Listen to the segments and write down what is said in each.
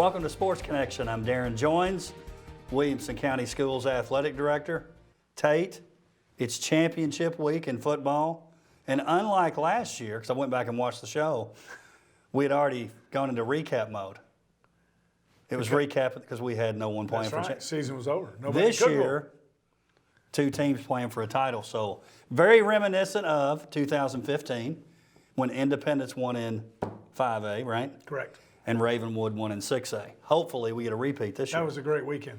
Welcome to Sports Connection. I'm Darrin Joins, Williamson County Schools Athletic Director. Tate, it's championship week in football. And unlike last year, because I went back and watched the show, we had already gone into recap mode. It was recap because we had no one playing That's for right. championship. Season was over. Nobody This year, two teams playing for a title. So very reminiscent of 2015 when Independence won in 5A, right? Correct. And Ravenwood won in 6A. Hopefully we get a repeat this year. That was a great weekend.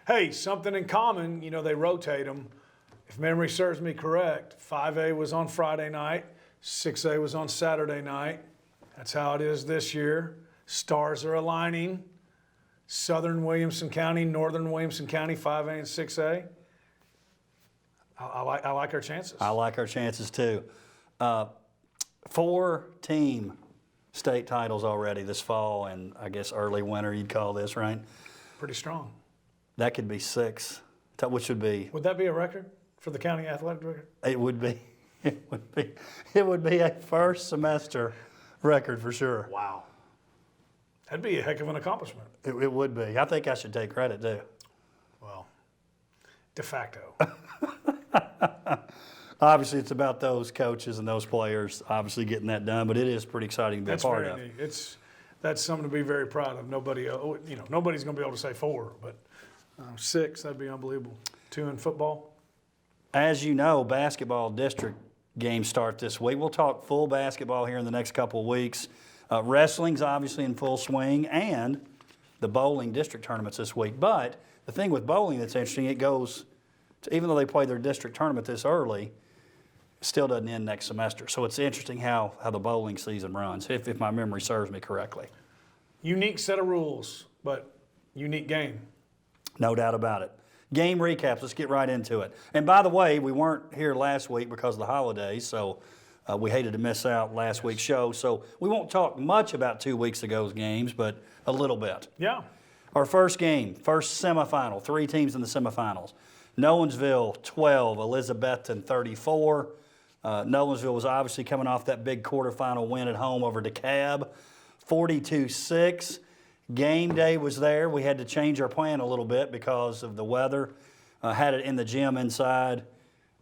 Hey, something in common, you know, they rotate them. If memory serves me correct, 5A was on Friday night, 6A was on Saturday night. That's how it is this year. Stars are aligning. Southern Williamson County, Northern Williamson County, 5A and 6A. I like our chances. I like our chances too. 4-team state titles already this fall, and I guess early winter you'd call this, right? Pretty strong. That could be 6, which would be. Would that be a record for the county athletic director? It would be. It would be a first semester record for sure. Wow. That'd be a heck of an accomplishment. It would be. I think I should take credit too. Well, de facto. Obviously, it's about those coaches and those players obviously getting that done, but it is pretty exciting to be a part of. That's very neat. That's something to be very proud of. Nobody's going to be able to say 4, but 6, that'd be unbelievable. 2 in football. As you know, basketball district games start this week. We'll talk full basketball here in the next couple of weeks. Wrestling's obviously in full swing, and the bowling district tournaments this week. But the thing with bowling that's interesting, it goes to, even though they play their district tournament this early, it still doesn't end next semester. So it's interesting how the bowling season runs, if my memory serves me correctly. Unique set of rules, but unique game. No doubt about it. Game recaps, let's get right into it. And by the way, we weren't here last week because of the holidays, so we hated to miss out last week's show. So we won't talk much about 2 weeks ago's games, but a little bit. Yeah. Our first game, first semifinal, 3 teams in the semifinals. Nolensville 12, Elizabethton 34. Nolensville was obviously coming off that big quarterfinal win at home over DeKalb, 42-6. Game day was there. We had to change our plan a little bit because of the weather. Had it in the gym inside,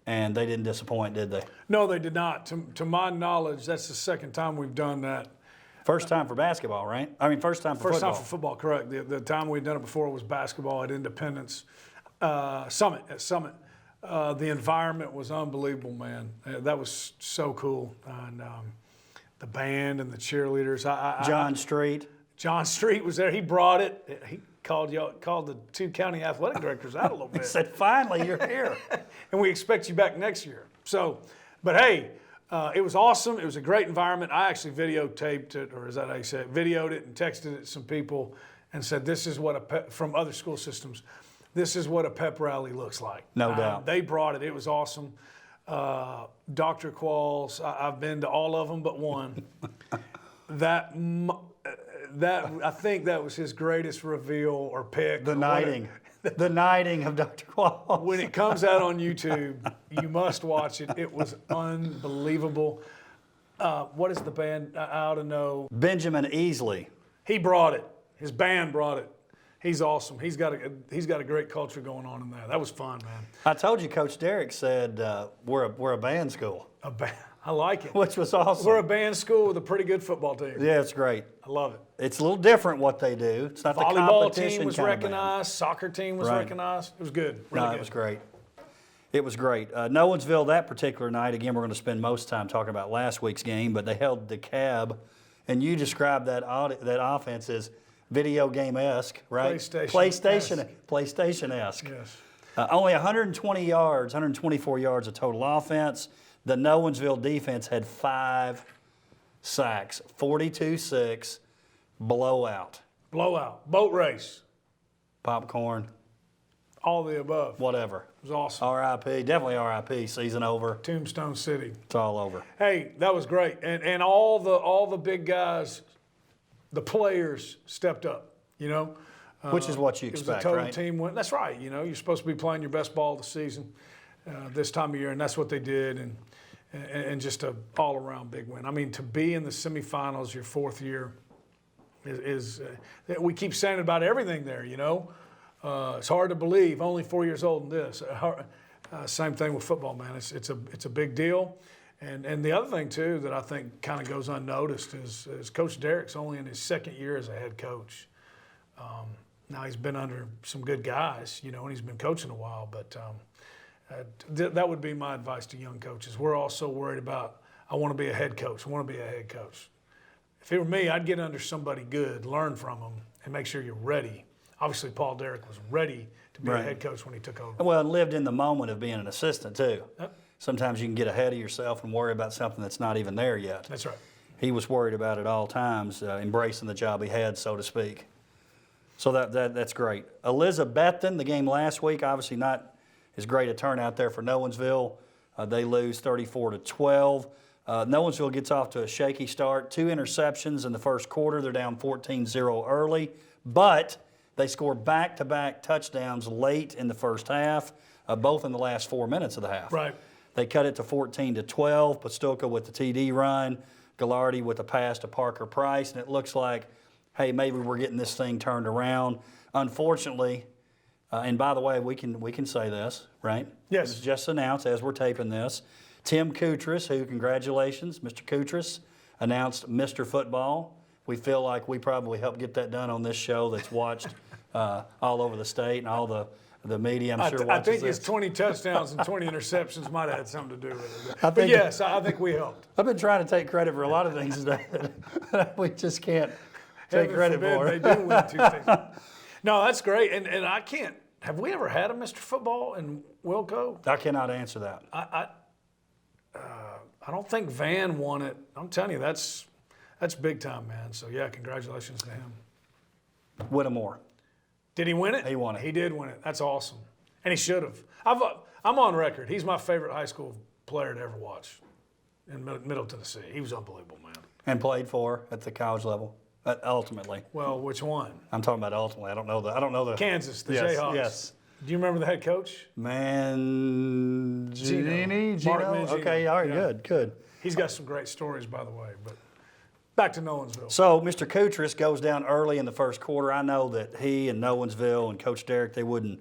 and they didn't disappoint, did they? No, they did not. To my knowledge, that's the second time we've done that. First time for basketball, right? I mean, first time for football. football. First time for football, correct. The time we'd done it before was basketball at Independence. Summit. The environment was unbelievable, man. That was so cool. And the band and the cheerleaders. John Street was there. He brought it. He called the 2 county athletic directors out a little bit. He said, finally, you're here. And we expect you back next year. So, but hey, it was awesome. It was a great environment. I actually videotaped it, or is that how you say it? Videoed it and texted it to some people and said, this is what from other school systems, this is what a pep rally looks like. No doubt. They brought it. It was awesome. Dr. Qualls, I've been to all of them but one. I think that was his greatest reveal or pick. The knighting of Dr. Qualls. When it comes out on YouTube, you must watch it. It was unbelievable. What is the band? I ought to know. Benjamin Easley. He brought it. His band brought it. He's awesome. He's got a great culture going on in there. That was fun, man. I told you, Coach Derrick said we're a band school. I like it. Which was awesome. We're a band school with a pretty good football team. Yeah, it's great. I love it. It's a little different what they do. It's not the volleyball competition team was kind of recognized. Soccer team was recognized. It was good. Really good. It was great. It was great. Nolensville that particular night, again, we're going to spend most time talking about last week's game, but they held DeKalb, and you described that offense as video game-esque, right? PlayStation-esque. Yes. Only 120 yards, 124 yards of total offense. The Nolensville defense had 5 sacks, 42-6, blowout. Boat race. Popcorn. All the above. Whatever. It was awesome. R.I.P. Definitely R.I.P. Season over. Tombstone City. It's all over. Hey, that was great. And all the big guys, the players stepped up, you know. Which is what you expect, it was a total right? team win. That's right. You know, you're supposed to be playing your best ball of the season this time of year, and that's what they did. And just a all-around big win. I mean, to be in the semifinals your 4th year, We keep saying about everything there, It's hard to believe, only 4 years old in this. Same thing with football, man. It's a big deal. And the other thing, too, that I think kind of goes unnoticed is Coach Derrick's only in his second year as a head coach. Now he's been under some good guys, and he's been coaching a while. But that would be my advice to young coaches. We're all so worried about, I want to be a head coach. I want to be a head coach. If it were me, I'd get under somebody good, learn from them, and make sure you're ready. Obviously, Paul Derrick was ready to be a head coach when he took over. Well, and lived in the moment of being an assistant, too. Sometimes you can get ahead of yourself and worry about something that's not even there yet. That's right. He was worried about it all times, embracing the job he had, so to speak. So that's great. Elizabethton, the game last week, obviously not as great a turnout there for Nolensville. They lose 34-12. Nolensville gets off to a shaky start. 2 interceptions in the first quarter. They're down 14-0 early. But they score back-to-back touchdowns late in the first half, both in the last 4 minutes of the half. Right. They cut it to 14-12. Pastuca with the TD run. Gallardi with a pass to Parker Price. And it looks like, hey, maybe we're getting this thing turned around. Unfortunately, and by the way, we can say this, right? Yes. It was just announced as we're taping this. Tim Koutras, who, congratulations, Mr. Koutras, announced Mr. Football. We feel like we probably helped get that done on this show that's watched all over the state and all the media, I'm sure, watches I think this. his 20 touchdowns and 20 interceptions might have had something to do with it. But yes, I think we helped. I've been trying to take credit for a lot of things today that we just can't take Heaven credit forbid for. They do win 2 things. No, that's great. And I can't. Have we ever had a Mr. Football in Wilco? I cannot answer that. I don't think Van won it. I'm telling you, that's big time, man. So yeah, congratulations to him. Whittemore. Did he win it? He won it. He did win it. That's awesome. And he should have. I'm on record. He's my favorite high school player to ever watch in Middle Tennessee. He was unbelievable, man. And played for at the college level, ultimately. Well, which one? I'm talking about ultimately. I don't know the. Kansas, the yes, Jayhawks. Yes. Do you remember the head coach? Gino. Mark Mangino. Okay, all right, Yeah. good. He's got some great stories, by the way. But back to Nolensville. So Mr. Koutras goes down early in the first quarter. I know that he and Nolensville and Coach Derrick, they wouldn't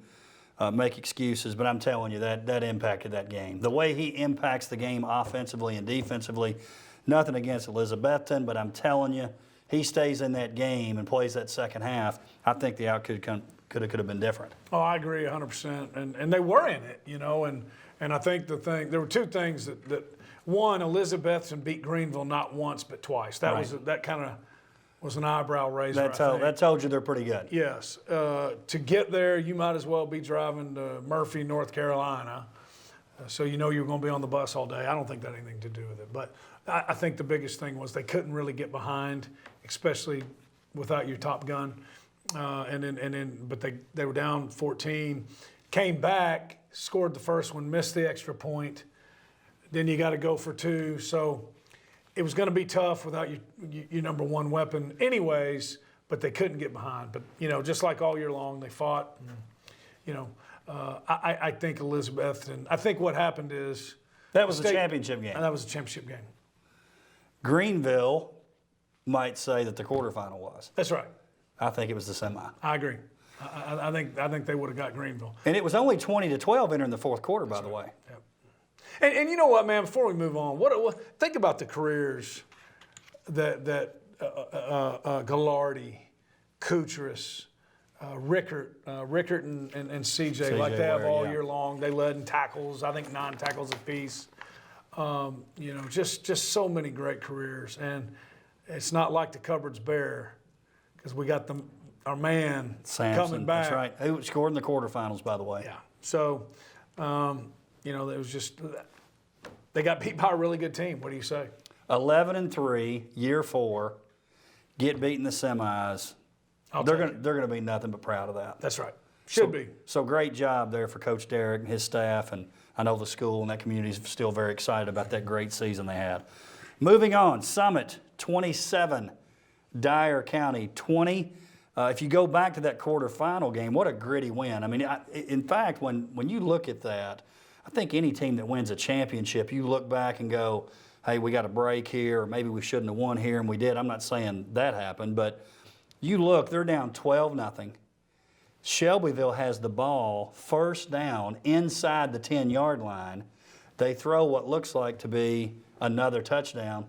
make excuses, but I'm telling you that impacted that game. The way he impacts the game offensively and defensively, nothing against Elizabethton, but I'm telling you, he stays in that game and plays that second half. I think the outcome could have been different. Oh, I agree 100%. And they were in it, and I think there were 2 things that one, Elizabethton beat Greenville not once but twice. That kind of was an eyebrow raiser. That told you they're pretty good. Yes. To get there, you might as well be driving to Murphy, North Carolina. So you're going to be on the bus all day. I don't think that had anything to do with it. But I think the biggest thing was they couldn't really get behind, especially without your top gun. But they were down 14, came back, scored the first one, missed the extra point. Then you got to go for 2. So it was going to be tough without your number one weapon anyways, but they couldn't get behind. But, just like all year long, they fought. And, I think Elizabethton, I think what happened is. That was a championship game. That was a championship game. Greenville might say that the quarterfinal was. That's right. I think it was the semi. I agree. I think they would have got Greenville. And it was only 20-12 entering the fourth quarter, by the way. Yep. And you know what, man? Before we move on, think about the careers that Gallardi, Koutras, Rickert and CJ like they have all year long. They led in tackles. I think 9 tackles apiece. Just so many great careers, and it's not like the cupboard's bare because we got our man Sampson, coming back. That's right. Who scored in the quarterfinals, by the way. Yeah. So, it was just they got beat by a really good team. What do you say? 11-3, year 4, get beat in the semis. They're going to be nothing but proud of that. That's right. Should be. So great job there for Coach Derrick and his staff, and I know the school and that community is still very excited about that great season they had. Moving on, Summit 27, Dyer County 20. If you go back to that quarterfinal game, what a gritty win. I mean, in fact, when you look at that, I think any team that wins a championship, you look back and go, hey, we got a break here, or maybe we shouldn't have won here, and we did. I'm not saying that happened, but You look, they're down 12-0. Shelbyville has the ball first down inside the 10-yard line. They throw what looks like to be another touchdown,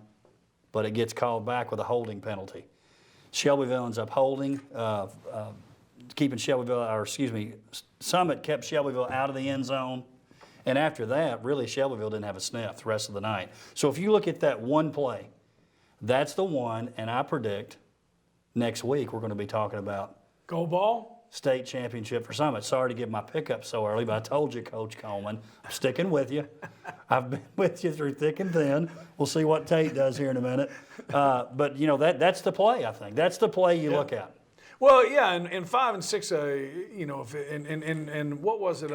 but it gets called back with a holding penalty. Shelbyville ends up holding, keeping Summit kept Shelbyville out of the end zone. And after that, really, Shelbyville didn't have a sniff the rest of the night. So if you look at that one play, that's the one, and I predict next week we're going to be talking about Go ball. state championship for Summit. Sorry to give my pickup so early, but I told you, Coach Coleman, I'm sticking with you. I've been with you through thick and thin. We'll see what Tate does here in a minute. But, you know, that's the play, I think. That's the play you look at. Well, yeah, and 5 and 6A, you know, and what was it?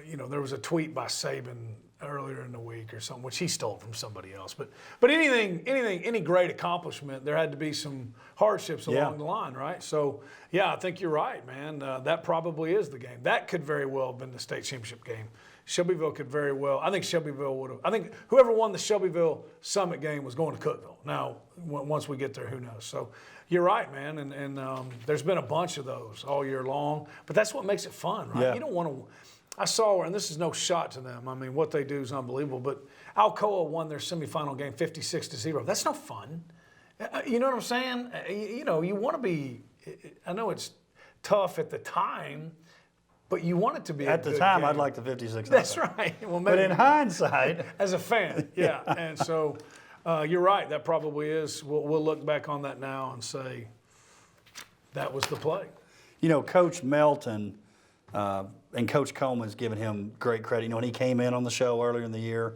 You know, there was a tweet by Saban earlier in the week or something, which he stole from somebody else. But any great accomplishment, there had to be some hardships along the line, right? So, yeah, I think you're right, man. That probably is the game. That could very well have been the state championship game. Shelbyville could very well. I think Shelbyville would have. I think whoever won the Shelbyville Summit game was going to Cookeville. Now, once we get there, who knows? So, you're right, man. And there's been a bunch of those all year long. But that's what makes it fun, right? Yeah. You don't want to. I saw, and this is no shot to them. I mean, what they do is unbelievable. But Alcoa won their semifinal game 56-0. That's no fun. You know what I'm saying? You know, you want to be. I know it's tough at the time, but you want it to be At a the good time, game. I'd like the 56. That's right. Well, maybe But in hindsight, as a fan, yeah. And so you're right. That probably is. We'll look back on that now and say that was the play. you know, Coach Melton and Coach Coleman's given him great credit. You know, when he came in on the show earlier in the year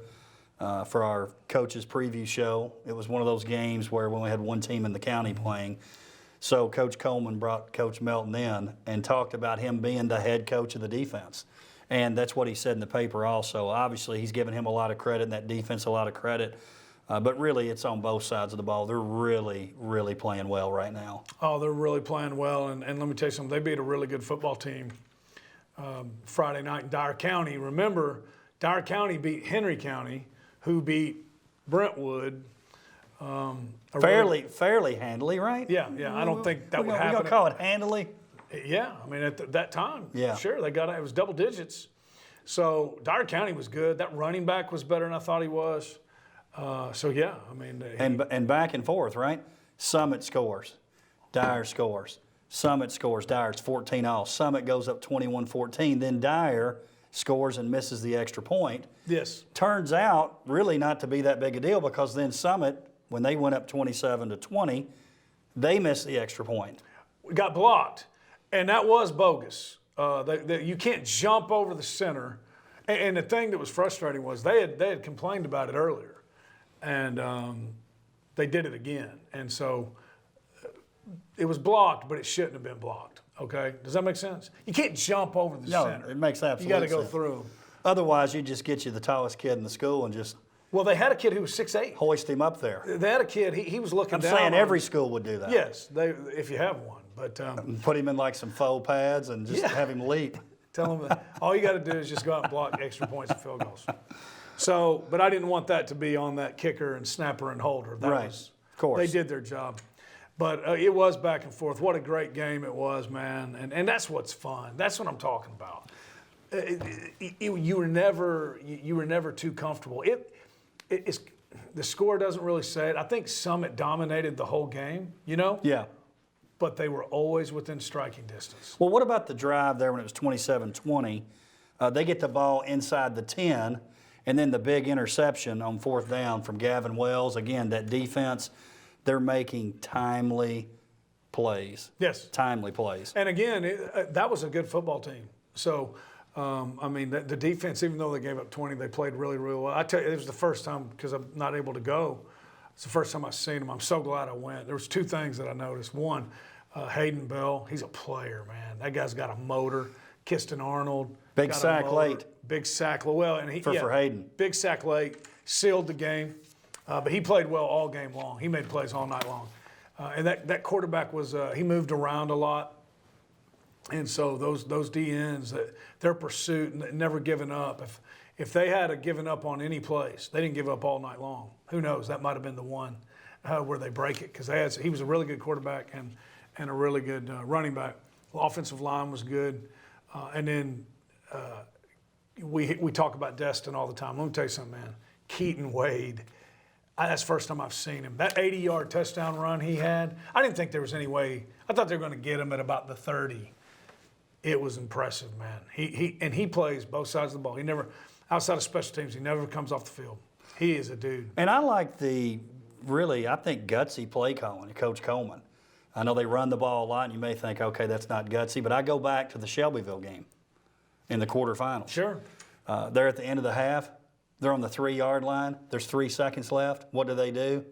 for our coaches preview show, it was one of those games where we only had one team in the county playing. So Coach Coleman brought Coach Melton in and talked about him being the head coach of the defense. And that's what he said in the paper also. Obviously, he's given him a lot of credit and that defense a lot of credit. But really, it's on both sides of the ball. They're really, really playing well right now. Oh, they're really playing well. And let me tell you something. They beat a really good football team Friday night in Dyer County. Remember, Dyer County beat Henry County, who beat Brentwood. Fairly handily, right? Yeah. I don't think that would happen. We're going to call it handily? Yeah, I mean, at that time, yeah. Sure, they got it. It was double digits. So Dyer County was good. That running back was better than I thought he was. So, yeah, I mean. And back and forth, right? Summit scores. Dyer scores. Summit scores. Dyer's 14-all. Summit goes up 21-14. Then Dyer scores and misses the extra point. Yes. Turns out really not to be that big a deal because then Summit, when they went up 27-20, they missed the extra point. We got blocked. And that was bogus. You can't jump over the center. And the thing that was frustrating was they had complained about it earlier. And they did it again. And so it was blocked, but it shouldn't have been blocked. Okay? Does that make sense? You can't jump over the center. No, it makes absolute sense. You got to go through them. Otherwise, you just get you the tallest kid in the school and just Well, they had a kid who was 6'8". hoist him up there. They had a kid, he was looking down. I'm saying on every him. school would do that. Yes, if you have one. But Put him in like some faux pads and just have him leap. tell him that all you got to do is just go out and block extra points and field goals. So, but I didn't want that to be on that kicker and snapper and holder. That Right, was, of course. They did their job. But it was back and forth. What a great game it was, man. And that's what's fun. That's what I'm talking about. You were never too comfortable. It's the score doesn't really say it. I think Summit dominated the whole game, you know? Yeah. But they were always within striking distance. Well, what about the drive there when it was 27-20? They get the ball inside the 10, and then the big interception on fourth down from Gavin Wells. Again, that defense, they're making timely plays. Yes. Timely plays. And again, that was a good football team. So, I mean, the defense, even though they gave up 20, they played really, really well. I tell you, it was the first time, because I'm not able to go, it's the first time I've seen them. I'm so glad I went. There was two things that I noticed. One, Hayden Bell, he's a player, man. That guy's got a motor. Kiston Arnold. Big sack late. Big sack. Well, and for Hayden. Big sack late. Sealed the game. But he played well all game long. He made plays all night long. And that quarterback was, he moved around a lot. And so those DNs, their pursuit, never giving up. If they had given up on any plays, they didn't give up all night long. Who knows? That might have been the one where they break it because he was a really good quarterback, and and a really good running back. The offensive line was good. And then we talk about Destin all the time. Let me tell you something, man. Keaton Wade, that's the first time I've seen him. That 80-yard touchdown run he had, I didn't think there was any way. I thought they were going to get him at about the 30. It was impressive, man. He plays both sides of the ball. He never, outside of special teams, he never comes off the field. He is a dude. And I like I think gutsy play calling, Coach Coleman. I know they run the ball a lot, and you may think, okay, that's not gutsy, but I go back to the Shelbyville game in the quarterfinals. Sure. They're at the end of the half. They're on the 3-yard line. There's 3 seconds left. What do?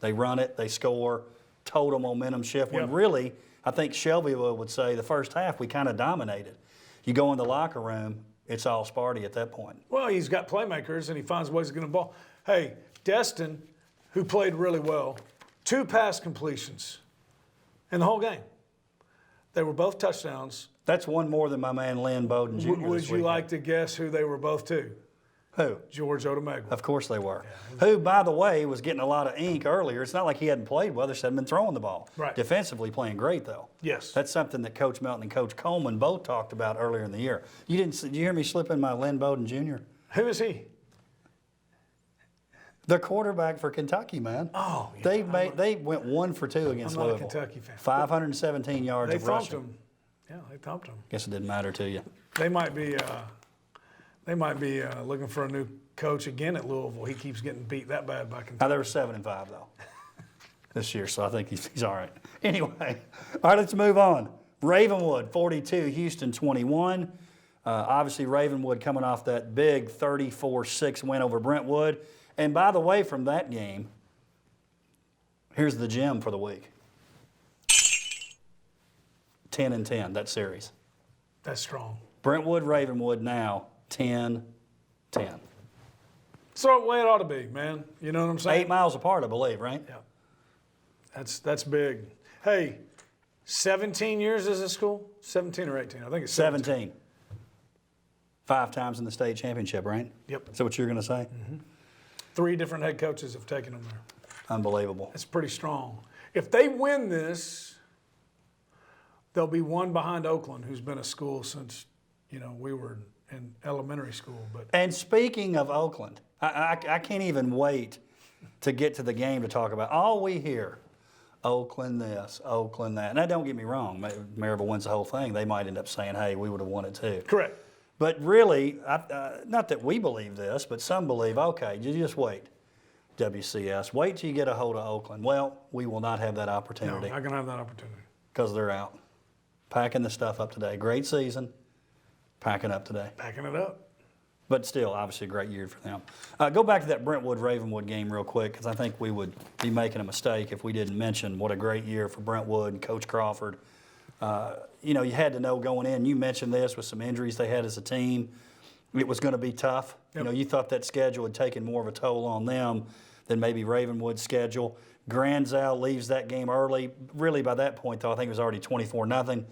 They run it. They score. Total momentum shift. When really, I think Shelbyville would say the first half we kind of dominated. You go in the locker room, it's all Sparty at that point. Well, he's got playmakers, and he finds ways to get the ball. Hey, Destin, who played really well, 2 pass completions in the whole game. They were both touchdowns. That's one more than my man Lynn Bowden Jr. Would you like to guess who they were both to? Who? George Odemegwa. Of course they were. Yeah. Who, by the way, was getting a lot of ink earlier. It's not like he hadn't played well. They just hadn't been throwing the ball. Right. Defensively playing great, though. Yes. That's something that Coach Melton and Coach Coleman both talked about earlier in the year. Did you hear me slip in my Lynn Bowden Jr.? Who is he? The quarterback for Kentucky, man. Oh, yeah. They went 1 for 2 against Louisville. I'm not a Kentucky fan. 517 yards of rushing. They thumped him. Yeah, they thumped him. Guess it didn't matter to you. They might be looking for a new coach again at Louisville. He keeps getting beat that bad by Kentucky. Now, they were 7-5 though this year, so I think he's all right. Anyway, all right, let's move on. Ravenwood 42, Houston 21. Obviously, Ravenwood coming off that big 34-6 win over Brentwood. And by the way, from that game, here's the gem for the week. 10-10, that series. That's strong. Brentwood, Ravenwood now 10-10. So the way it ought to be, man. You know what I'm saying? 8 miles apart, I believe, right? Yeah. That's big. Hey, 17 years as a school? 17 or 18? I think it's 17. 5 times in the state championship, right? Yep. Is that what you're going to say? Mm-hmm. 3 different head coaches have taken them there. Unbelievable. That's pretty strong. If they win this, they'll be one behind Oakland, who's been a school since, we were in elementary school. But and speaking of Oakland, I can't even wait to get to the game to talk about. All we hear, Oakland this, Oakland that. Now, don't get me wrong. Maryville wins the whole thing. They might end up saying, hey, we would have won it too. Correct. But really, not that we believe this, but some believe, okay, you just wait, WCS. Wait till you get a hold of Oakland. Well, we will not have that opportunity. No, not going to have that opportunity. Because they're out. Packing the stuff up today. Great season. Packing up today. Packing it up. But still, obviously, a great year for them. Go back to that Brentwood-Ravenwood game real quick, because I think we would be making a mistake if we didn't mention what a great year for Brentwood and Coach Crawford. You had to know going in. You mentioned this with some injuries they had as a team. It was going to be tough. Yep. You thought that schedule had taken more of a toll on them than maybe Ravenwood's schedule. Granzow leaves that game early. Really, by that point, though, I think it was already 24-0.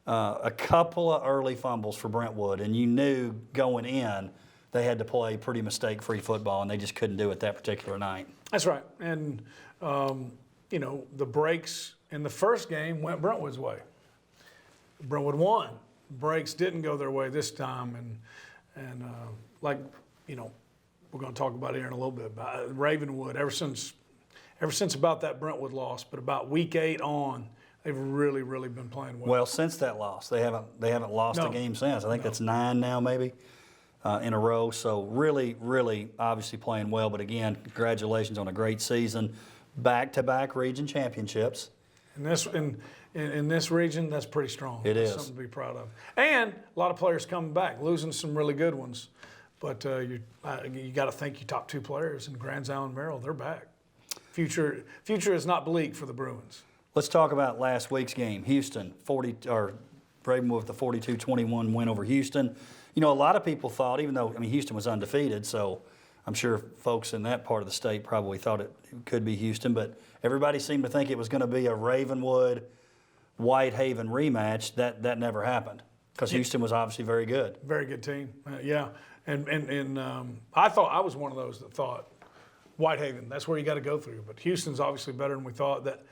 A couple of early fumbles for Brentwood, and you knew going in they had to play pretty mistake-free football, and they just couldn't do it that particular night. That's right. And, the breaks in the first game went Brentwood's way. Brentwood won. Breaks didn't go their way this time, and we're going to talk about it here in a little bit. About Ravenwood, ever since about that Brentwood loss, but about week 8 on, they've really, really been playing well. Well, since that loss, they haven't lost a game since. I think that's 9 now, maybe, in a row. So really, really, obviously playing well. But again, congratulations on a great season, back-to-back region championships. In this region, that's pretty strong. It is. Something to be proud of. And a lot of players coming back, losing some really good ones. But you got to thank your top 2 players in Granzow and Merrill. They're back. Future is not bleak for the Bruins. Let's talk about last week's game. Houston, Ravenwood with the 42-21 win over Houston. A lot of people thought, even though Houston was undefeated, so I'm sure folks in that part of the state probably thought it could be Houston, but everybody seemed to think it was going to be a Ravenwood Whitehaven rematch. That never happened because Houston was obviously very good. Very good team, yeah. And I thought I was one of those that thought Whitehaven, that's where you got to go through. But Houston's obviously better than we thought. That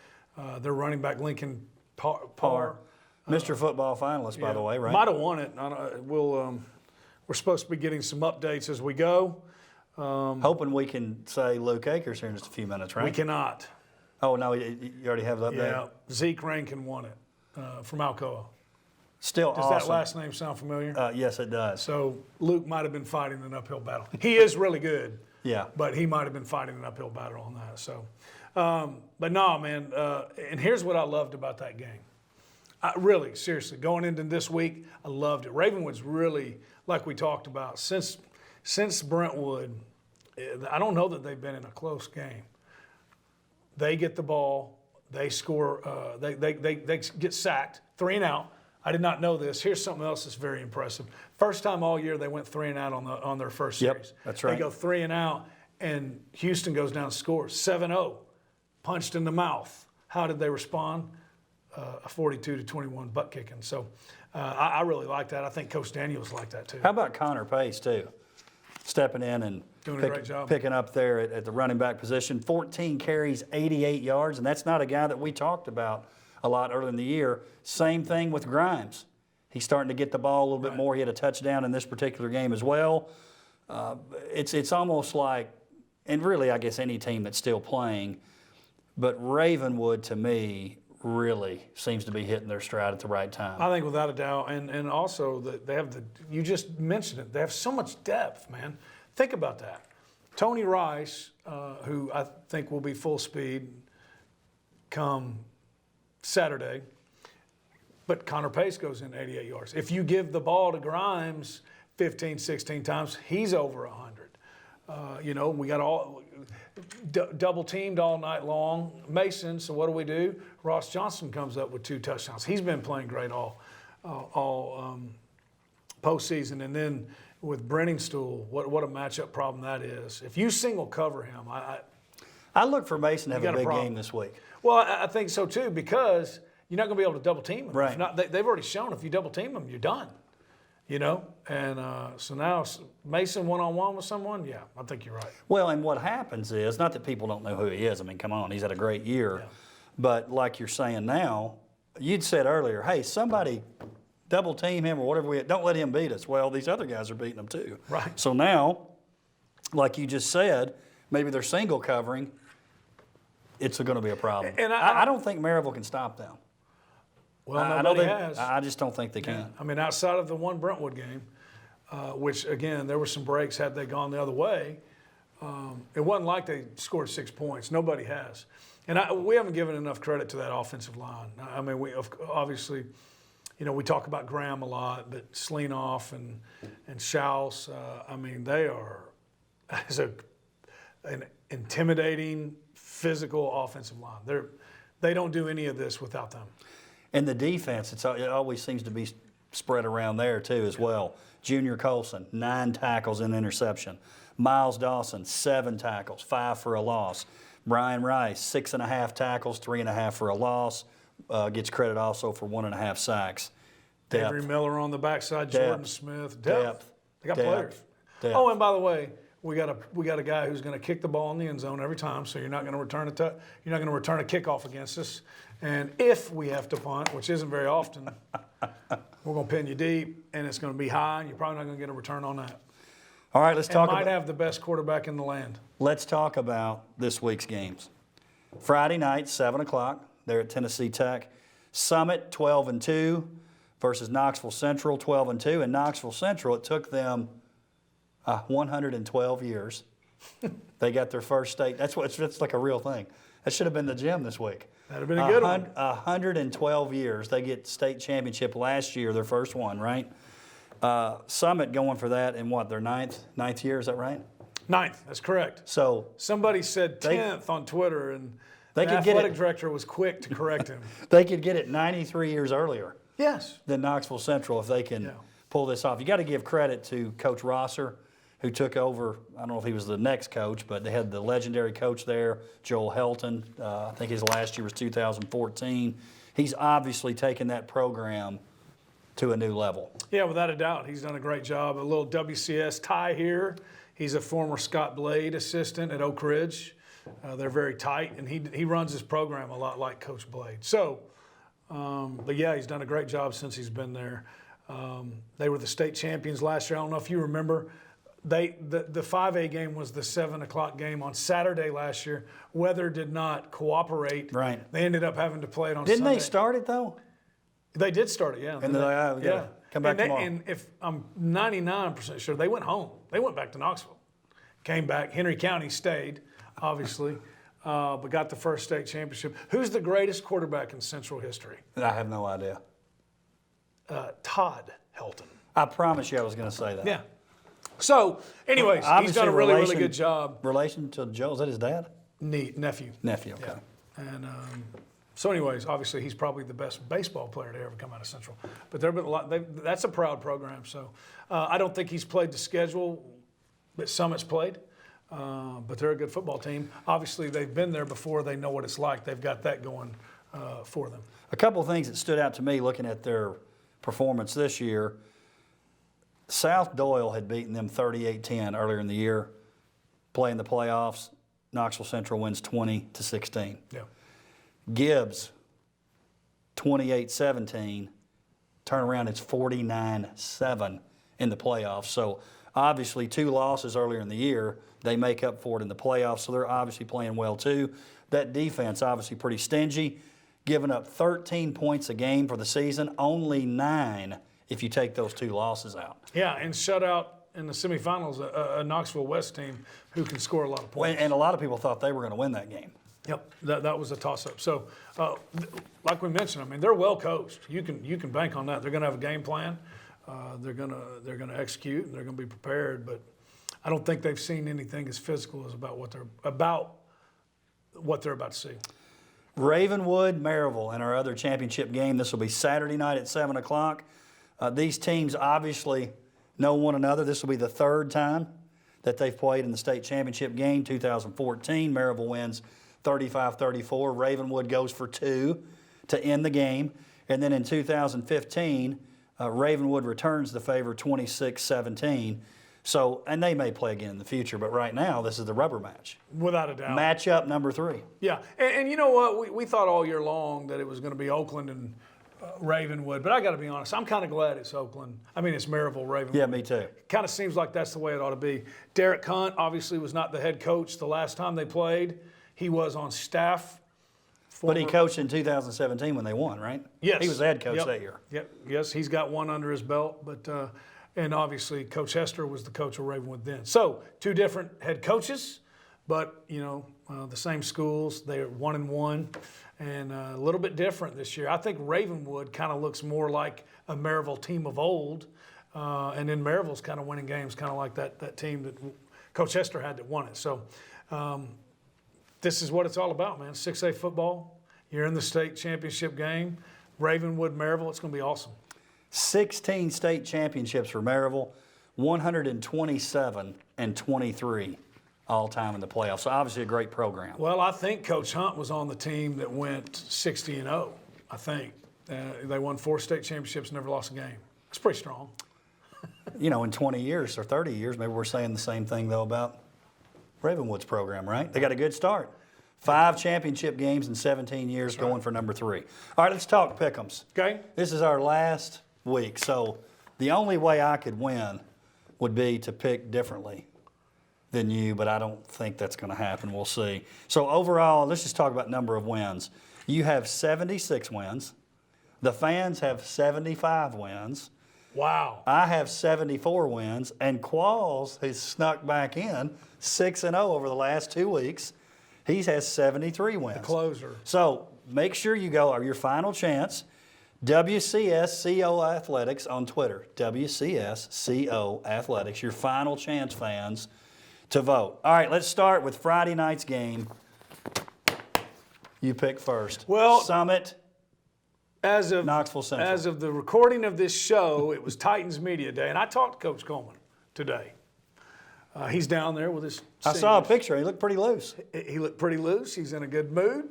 their running back Lincoln Par. Mr. Football finalist, by the way, right? Might have won it. We're supposed to be getting some updates as we go. Hoping we can say Luke Akers here in just a few minutes, right? We cannot. Oh, no, you already have the update? Yeah, Zeke Rankin won it from Alcoa. Still Does awesome. that last name sound familiar? Yes, it does. So Luke might have been fighting an uphill battle. He is really good. Yeah. But he might have been fighting an uphill battle on that. So, but no, man. And here's what I loved about that game. Really, seriously, going into this week, I loved it. Ravenwood's really, like we talked about, since Brentwood, I don't know that they've been in a close game. They get the ball, they score, they get sacked, 3 and out. I did not know this. Here's something else that's very impressive. First time all year they went 3 and out on their first series. Yep, that's right. They go 3 and out, and Houston goes down and scores 7-0, punched in the mouth. How did they respond? A 42-21 butt kicking. So I really like that. I think Coach Daniels liked that too. How about Connor Pace, too? Stepping in and Doing a great job. Picking up there at the running back position. 14 carries, 88 yards, and that's not a guy that we talked about a lot earlier in the year. Same thing with Grimes. He's starting to get the ball a little bit more. He had a touchdown in this particular game as well. It's almost like, and really I guess any team that's still playing, but Ravenwood to me really seems to be hitting their stride at the right time. I think without a doubt, and also that they have you just mentioned it, they have so much depth, man. Think about that. Tony Rice, who I think will be full speed come Saturday, but Connor Pace goes in 88 yards. If you give the ball to Grimes 15, 16 times, he's over 100. We got all double teamed all night long. Mason, so what do? Ross Johnson comes up with 2 touchdowns. He's been playing great all postseason. And then with Brenningstool, what a matchup problem that is. If you single cover him, I look for Mason to have a big problem. game this week. Well, I think so too, because you're not going to be able to double team him. Right. If not, they've already shown if you double team him, you're done. And so now Mason one-on-one with someone, yeah, I think you're right. Well, and what happens is, not that people don't know who he is. I mean, come on, he's had a great year. Yeah. But like you're saying now, you'd said earlier, hey, somebody double team him or whatever. Don't let him beat us. Well, these other guys are beating him too. Right. So now, like you just said, maybe they're single covering. It's going to be a problem. And I don't think Maryville can stop them. Well, nobody has. I just don't think they can. I mean, outside of the one Brentwood game, which, again, there were some breaks had they gone the other way. It wasn't like they scored 6 points. Nobody has. And we haven't given enough credit to that offensive line. I mean, we obviously, we talk about Graham a lot, but Sleenoff and Schaus, I mean, they are an intimidating, physical offensive line. They don't do any of this without them. And the defense, it always seems to be spread around there too as well. Junior Colson, 9 tackles and interception. Miles Dawson, 7 tackles, 5 for a loss. Brian Rice, 6.5 tackles, 3.5 for a loss. Gets credit also for 1.5 sacks. Avery Miller on the backside, Jordan Smith. Depth. They got players. Depth. Oh, and by the way, we got a guy who's going to kick the ball in the end zone every time. So you're not going to return a kickoff against us. And if we have to punt, which isn't very often, we're going to pin you deep, and it's going to be high, and you're probably not going to get a return on that. All right, let's talk might have the best quarterback in the land. Let's talk about this week's games. Friday night, 7 o'clock, there at Tennessee Tech. Summit, 12-2 versus Knoxville Central, 12-2. And Knoxville Central, it took them 112 years. They got their first state. That's like a real thing. That should have been the gym this week. That would have been a good one. 112 years. They get state championship last year, their first one, right? Summit going for that in what, their ninth year, is that right? 9th, that's correct. So somebody said 10th on Twitter, and the athletic director was quick to correct him. They could get it 93 years earlier. Yes. Than Knoxville Central if they can pull this off. You got to give credit to Coach Rosser, who took over. I don't know if he was the next coach, but they had the legendary coach there, Joel Helton. I think his last year was 2014. He's obviously taken that program to a new level. Yeah, without a doubt. He's done a great job. A little WCS tie here. He's a former Scott Blade assistant at Oak Ridge. They're very tight, and he runs his program a lot like Coach Blade. So But yeah, he's done a great job since he's been there. They were the state champions last year. I don't know if you remember. The 5A game was the 7 o'clock game on Saturday last year. Weather did not cooperate. Right. They ended up having to play it on Didn't Sunday. they start it though? They did start it, yeah. And they're like, we gotta come back tomorrow. And if I'm 99% sure, they went home. They went back to Knoxville. Came back. Henry County stayed, obviously, but got the first state championship. Who's the greatest quarterback in Central history? I have no idea. Todd Helton. I promise you I was going to say that. Yeah. So, anyways, he's done a really good job. Relation to Joe, is that his dad? Nephew. Nephew, okay. Yeah. And so, anyways, obviously he's probably the best baseball player to ever come out of Central. But there have been a lot. That's a proud program. So, I don't think he's played the schedule that Summit's played, but they're a good football team. Obviously, they've been there before. They know what it's like. They've got that going for them. A couple of things that stood out to me looking at their performance this year. South Doyle had beaten them 38-10 earlier in the year, playing the playoffs. Knoxville Central wins 20-16. Yeah. Gibbs, 28-17. Turn around, it's 49-7 in the playoffs. So obviously 2 losses earlier in the year, they make up for it in the playoffs. So they're obviously playing well too. That defense obviously pretty stingy, giving up 13 points a game for the season, only 9 if you take those 2 losses out. Yeah, and shut out in the semifinals a Knoxville West team who can score a lot of points. And a lot of people thought they were going to win that game. Yep, that was a toss-up. So, like we mentioned, I mean, they're well coached. You can bank on that. They're going to have a game plan. They're going to execute, and they're going to be prepared. But I don't think they've seen anything as physical as about what they're about to see. Ravenwood, Maryville in our other championship game. This will be Saturday night at 7 o'clock. These teams obviously know one another. This will be the 3rd time that they've played in the state championship game. 2014, Maryville wins 35-34. Ravenwood goes for 2 to end the game. And then in 2015, Ravenwood returns the favor 26-17. So, and they may play again in the future, but right now this is the rubber match. Without a doubt. Matchup number 3. Yeah, and you know what? We thought all year long that it was going to be Oakland and Ravenwood, but I got to be honest, I'm kind of glad it's Oakland. I mean, it's Maryville, Ravenwood. Yeah, me too. Kind of seems like that's the way it ought to be. Derek Hunt obviously was not the head coach the last time they played. He was on staff. But he coached in 2017 when they won, right? Yes. He was the head coach that year. Yep. Yes, he's got one under his belt, but and obviously Coach Hester was the coach of Ravenwood then. So 2 different head coaches, but the same schools. They're 1-1. And a little bit different this year. I think Ravenwood kind of looks more like a Maryville team of old, and then Maryville's kind of winning games, kind of like that team that Coach Hester had that won it. So this is what it's all about, man. 6A football. You're in the state championship game. Ravenwood, Maryville. It's going to be awesome. 16 state championships for Maryville, 127-23. All time in the playoffs. So obviously a great program. Well, I think Coach Hunt was on the team that went 60-0. I think they won 4 state championships, never lost a game. It's pretty strong. In 20 years or 30 years, maybe we're saying the same thing though about Ravenwood's program, right? They got a good start. 5 championship games in 17 years, going for number 3. All right, let's talk pick'ems. Okay. This is our last week, so the only way I could win would be to pick differently than you, but I don't think that's going to happen. We'll see. So overall, let's just talk about number of wins. You have 76 wins. The fans have 75 wins. Wow. I have 74 wins, and Qualls has snuck back in 6-0 over the last 2 weeks. He has 73 wins. The closer. So make sure you go, or your final chance, WCSCO Athletics on Twitter. WCSCO Athletics, your final chance, fans, to vote. All right, let's start with Friday night's game. You pick first. Well, Summit, Knoxville Central. As of the recording of this show, it was Titans Media Day, and I talked to Coach Coleman today. He's down there with his I saw a picture. He looked pretty loose. He looked pretty loose. He's in a good mood,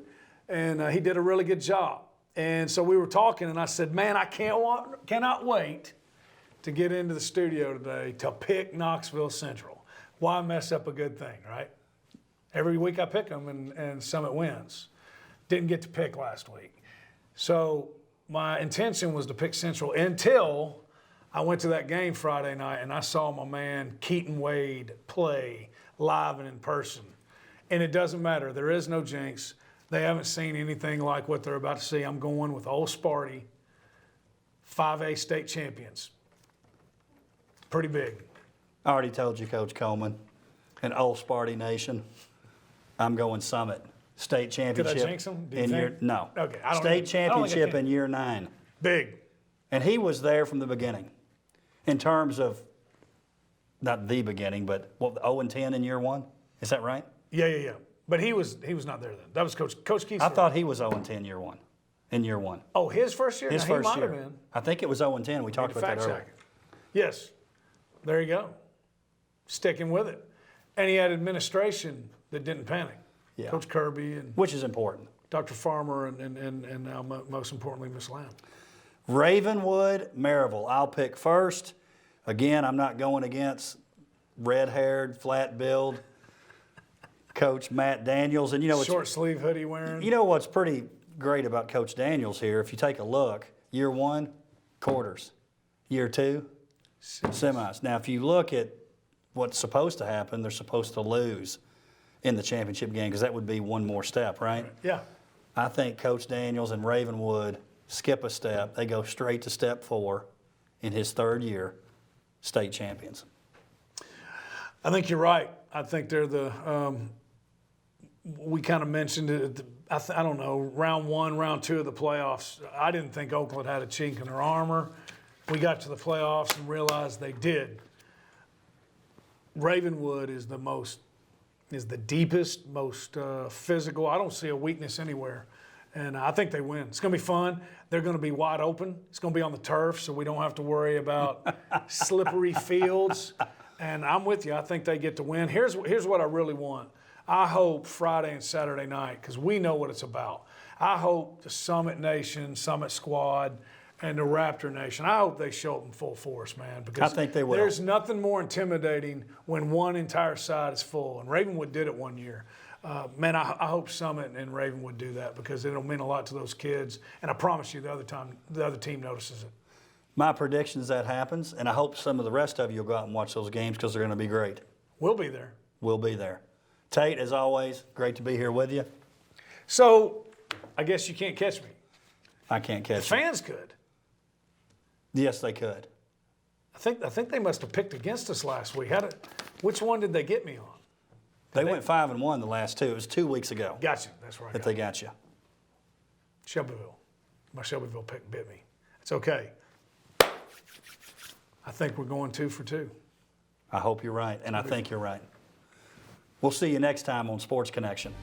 and he did a really good job. And so we were talking, and I said, man, I cannot wait to get into the studio today to pick Knoxville Central. Why mess up a good thing, right? Every week I pick them, and Summit wins. Didn't get to pick last week. So my intention was to pick Central until I went to that game Friday night and I saw my man Keaton Wade play live and in person. And it doesn't matter. There is no jinx. They haven't seen anything like what they're about to see. I'm going with Old Sparty, 5A state champions. Pretty big. I already told you, Coach Coleman, in Old Sparty Nation, I'm going Summit. State championship. Could I jinx them? Do you in think? year no. Okay. State championship can. in year 9. Big. And he was there from the beginning. In terms of, not the beginning, but what, 0-10 in year 1? Is that right? Yeah. But he was not there then. That was Coach Keith. I thought he was 0-10 year 1. In year 1. Oh, his first year? His No, first he might year. have been. I think it was 0-10. We talked about that Fact earlier. check it. Yes. There you go. Sticking with it. And he had administration that didn't panic. Yeah. Coach Kirby and Which is important. Dr. Farmer and now most importantly, Miss Lamb. Ravenwood, Maryville. I'll pick first. Again, I'm not going against red-haired, flat-billed Coach Matt Daniels. And you know, Short sleeve hoodie wearing. you know what's pretty great about Coach Daniels here? If you take a look, year 1, quarters. Year 2, semis. Now, if you look at what's supposed to happen, they're supposed to lose in the championship game because that would be one more step, right? Yeah. I think Coach Daniels and Ravenwood skip a step. They go straight to step 4 in his 3rd year, state champions. I think you're right. I think they're the, we kind of mentioned it, I don't know, round 1, round 2 of the playoffs. I didn't think Oakland had a chink in their armor. We got to the playoffs and realized they did. Ravenwood is the deepest, most physical. I don't see a weakness anywhere. And I think they win. It's going to be fun. They're going to be wide open. It's going to be on the turf, so we don't have to worry about slippery fields. And I'm with you. I think they get to win. Here's what I really want. I hope Friday and Saturday night, because we know what it's about. I hope the Summit Nation, Summit Squad, and the Raptor Nation, I hope they show up in full force, man. Because I think they will. There's nothing more intimidating when one entire side is full. And Ravenwood did it one year. Man, I hope Summit and Ravenwood do that because it'll mean a lot to those kids. And I promise you the other team notices it. My prediction is that happens, and I hope some of the rest of you will go out and watch those games because they're going to be great. We'll be there. We'll be there. Tate, as always, great to be here with you. So I guess you can't catch me. I can't The catch you. fans could. Yes, they could. I think they must have picked against us last week. Which one did they get me on? They went 5-1 the last 2. It was 2 weeks ago Gotcha. That's right. that they got you. Shelbyville. My Shelbyville pick bit me. It's okay. I think we're going 2 for 2. I hope you're right, and I think you're right. We'll see you next time on Sports Connection.